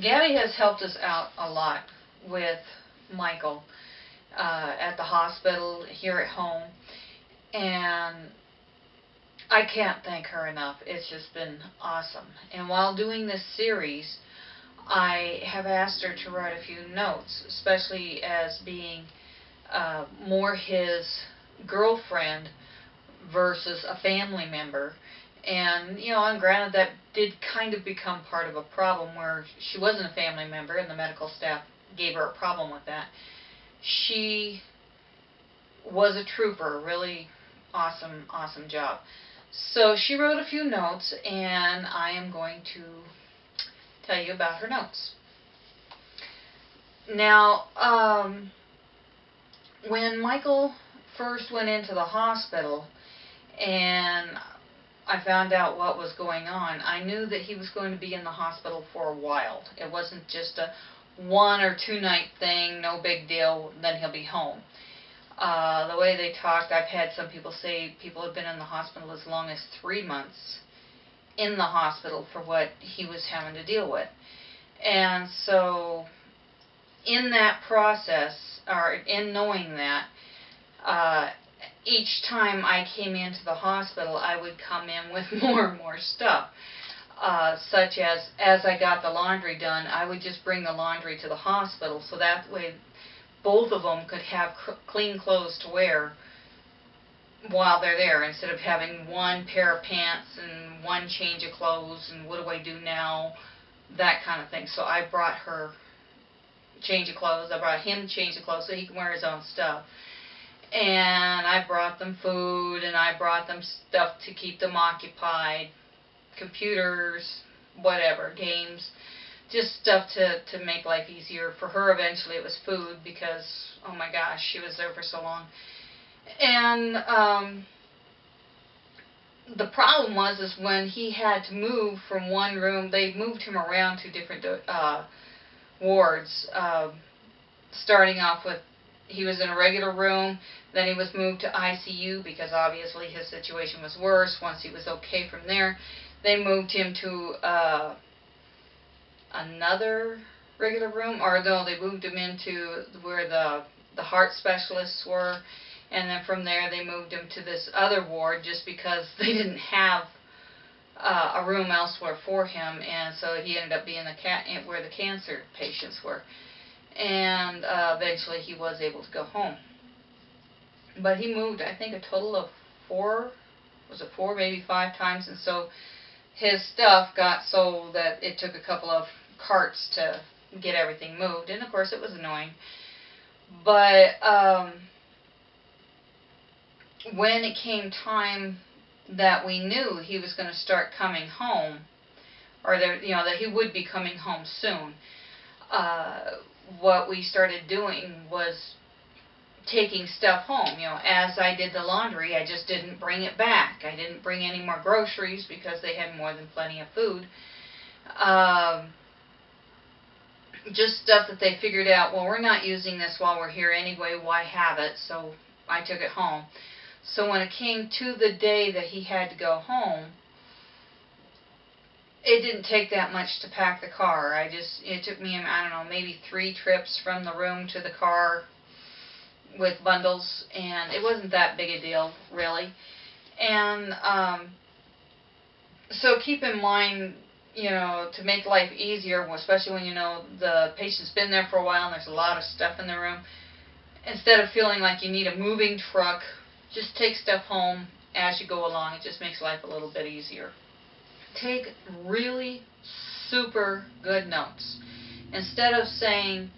Gabby has helped us out a lot with Michael at the hospital, here at home, and I can't thank her enough. It's just been awesome. And while doing this series, I have asked her to write a few notes, especially as being more his girlfriend versus a family member. And, and granted, that did kind of become part of a problem where she wasn't a family member and the medical staff gave her a problem with that. She was a trooper, really awesome, awesome job. So she wrote a few notes, and I am going to tell you about her notes. Now, when Michael first went into the hospital and I found out what was going on, I knew that he was going to be in the hospital for a while. It wasn't just a 1 or 2 night thing, no big deal, then he'll be home. The way they talked, I've had some people say people have been in the hospital as long as 3 months in the hospital for what he was having to deal with. And so in that process, or in knowing that, each time I came into the hospital, I would come in with more and more stuff. Such as I got the laundry done, I would just bring the laundry to the hospital, so that way both of them could have clean clothes to wear while they're there, instead of having one pair of pants and one change of clothes and what do I do now, that kind of thing. So I brought her change of clothes, I brought him change of clothes so he can wear his own stuff. And I brought them food, and I brought them stuff to keep them occupied, computers, whatever, games, just stuff to make life easier. For her, eventually, it was food because, oh my gosh, she was there for so long. And the problem is when he had to move from one room, they moved him around to different wards, starting off with, he was in a regular room, then he was moved to ICU because obviously his situation was worse. Once he was okay from there, they moved him to another regular room, or no, they moved him into where the heart specialists were, and then from there they moved him to this other ward just because they didn't have a room elsewhere for him, and so he ended up being where the cancer patients were. And eventually he was able to go home. But he moved, I think, a total of 4, maybe 5 times, and so his stuff got so that it took a couple of carts to get everything moved, and of course it was annoying. But when it came time that we knew he was going to start coming home, or that he would be coming home soon, what we started doing was taking stuff home. As I did the laundry, I just didn't bring it back. I didn't bring any more groceries because they had more than plenty of food. Just stuff that they figured out, well, we're not using this while we're here anyway, why have it? So I took it home. So when it came to the day that he had to go home, it didn't take that much to pack the car. It took me, I don't know, maybe 3 trips from the room to the car with bundles, and it wasn't that big a deal, really. And so keep in mind, to make life easier, especially when the patient's been there for a while and there's a lot of stuff in the room, instead of feeling like you need a moving truck, just take stuff home as you go along. It just makes life a little bit easier. Take really super good notes. Instead of saying,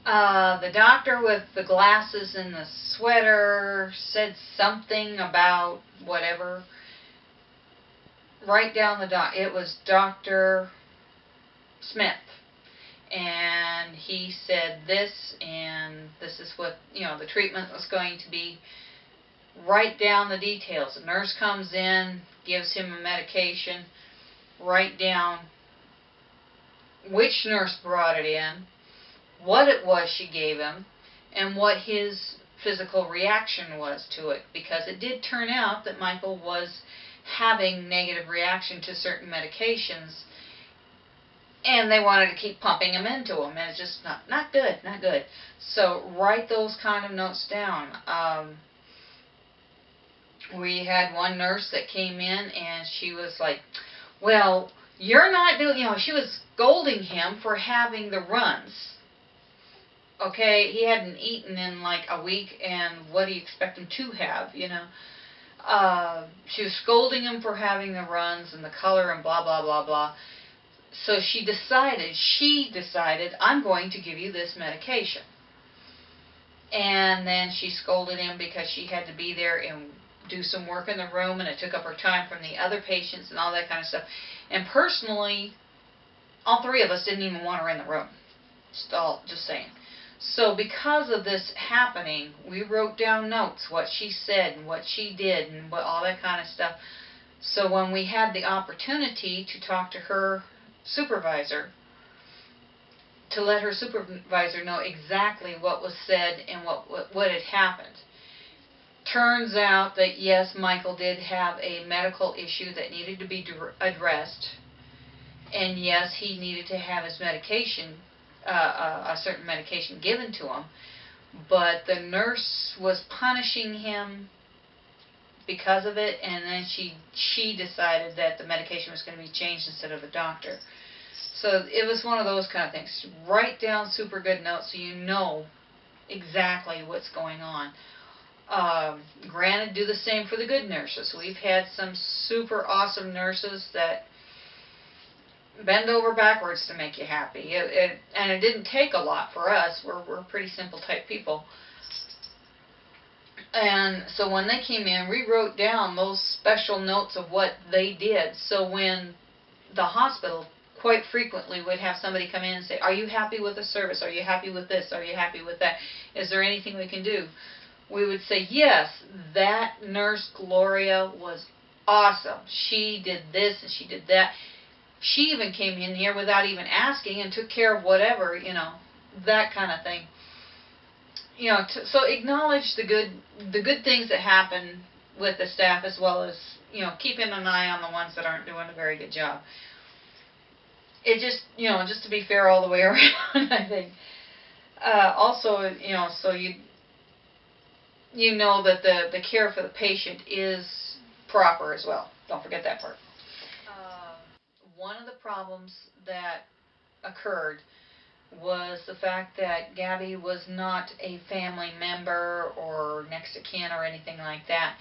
the doctor with the glasses and the sweater said something about whatever, write down it was Dr. Smith, and he said this, and this is what, the treatment was going to be. Write down the details. The nurse comes in, gives him a medication. Write down which nurse brought it in, what it was she gave him, and what his physical reaction was to it, because it did turn out that Michael was having negative reaction to certain medications, and they wanted to keep pumping them into him, and it's just not good, not good. So write those kind of notes down. We had one nurse that came in, and she was like, well, you're not doing, she was scolding him for having the runs. Okay, he hadn't eaten in like a week, and what do you expect him to have? She was scolding him for having the runs and the color and blah, blah, blah, blah. So she decided, I'm going to give you this medication. And then she scolded him because she had to be there and do some work in the room, and it took up her time from the other patients and all that kind of stuff. And personally, all three of us didn't even want her in the room. Just saying. So because of this happening, we wrote down notes, what she said and what she did and all that kind of stuff. So when we had the opportunity to talk to her supervisor, to let her supervisor know exactly what was said and what had happened. Turns out that yes, Michael did have a medical issue that needed to be addressed, and yes, he needed to have his medication, a certain medication given to him, but the nurse was punishing him because of it, and then she decided that the medication was going to be changed instead of a doctor. So it was one of those kind of things. Write down super good notes so you know exactly what's going on. Granted, do the same for the good nurses. We've had some super awesome nurses that bend over backwards to make you happy. And it didn't take a lot for us. We're pretty simple type people. And so when they came in, we wrote down those special notes of what they did. So when the hospital quite frequently would have somebody come in and say, are you happy with the service? Are you happy with this? Are you happy with that? Is there anything we can do? We would say, yes, that nurse Gloria was awesome. She did this and she did that. She even came in here without even asking and took care of whatever, that kind of thing. So acknowledge the good things that happen with the staff, as well as, keeping an eye on the ones that aren't doing a very good job. It just to be fair all the way around, I think. Also, so you know that the care for the patient is proper as well. Don't forget that part. One of the problems that occurred was the fact that Gabby was not a family member or next to kin or anything like that.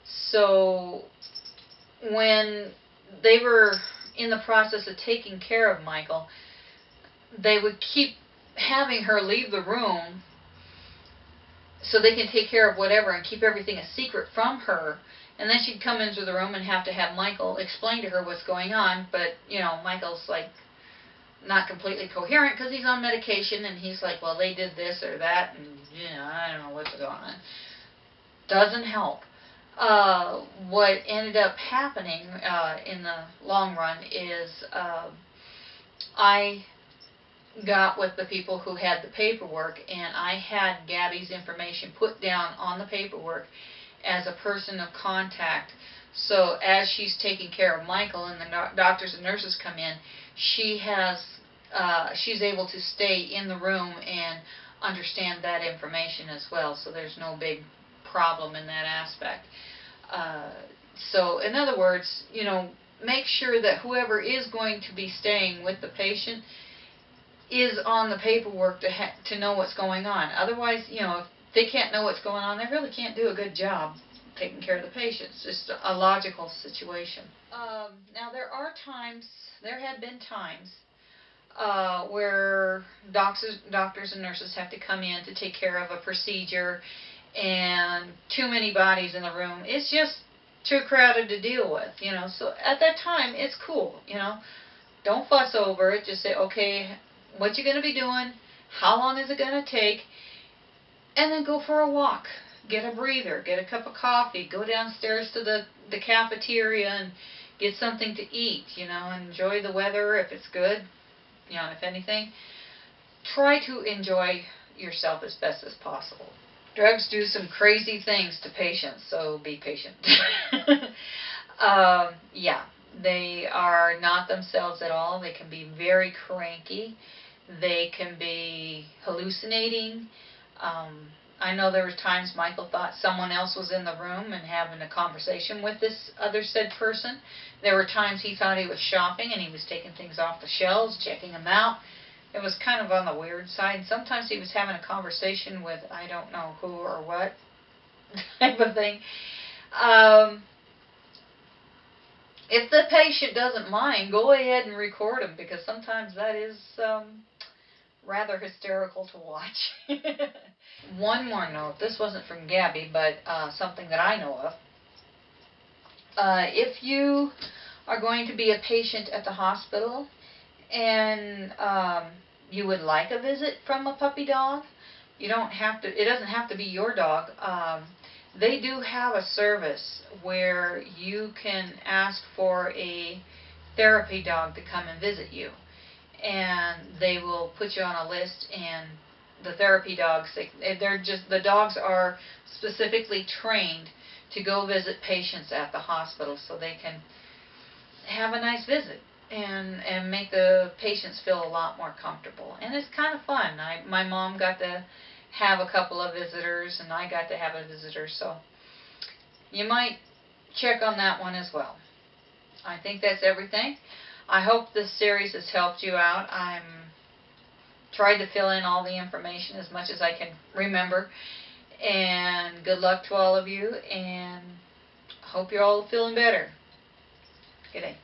So when they were in the process of taking care of Michael, they would keep having her leave the room so they can take care of whatever and keep everything a secret from her. And then she'd come into the room and have to have Michael explain to her what's going on. But, Michael's like not completely coherent because he's on medication, and he's like, well, they did this or that, and, I don't know what's going on. Doesn't help. What ended up happening in the long run is I got with the people who had the paperwork, and I had Gabby's information put down on the paperwork as a person of contact. So as she's taking care of Michael and the doctors and nurses come in, she's able to stay in the room and understand that information as well. So there's no big problem in that aspect. So in other words, make sure that whoever is going to be staying with the patient is on the paperwork to know what's going on. Otherwise, if they can't know what's going on, they really can't do a good job taking care of the patient. It's just a logical situation. Now there have been times where doctors and nurses have to come in to take care of a procedure, and too many bodies in the room. It's just too crowded to deal with, So at that time, it's cool, Don't fuss over it. Just say, okay, what you going to be doing? How long is it going to take? And then go for a walk. Get a breather. Get a cup of coffee. Go downstairs to the cafeteria and get something to eat, Enjoy the weather if it's good, if anything. Try to enjoy yourself as best as possible. Drugs do some crazy things to patients, so be patient. Yeah, They are not themselves at all. They can be very cranky. They can be hallucinating. I know there were times Michael thought someone else was in the room and having a conversation with this other said person. There were times he thought he was shopping and he was taking things off the shelves, checking them out. It was kind of on the weird side. Sometimes he was having a conversation with I don't know who or what type of thing. If the patient doesn't mind, go ahead and record them, because sometimes that is rather hysterical to watch. One more note. This wasn't from Gabby, but something that I know of. If you are going to be a patient at the hospital and you would like a visit from a puppy dog, you don't have to. It doesn't have to be your dog. They do have a service where you can ask for a therapy dog to come and visit you, and they will put you on a list. And the therapy dogs, the dogs are specifically trained to go visit patients at the hospital, so they can have a nice visit and make the patients feel a lot more comfortable. And it's kind of fun. My mom got to have a couple of visitors, and I got to have a visitor, so you might check on that one as well. I think that's everything. I hope this series has helped you out. I'm tried to fill in all the information as much as I can remember, and good luck to all of you, and hope you're all feeling better. Good day.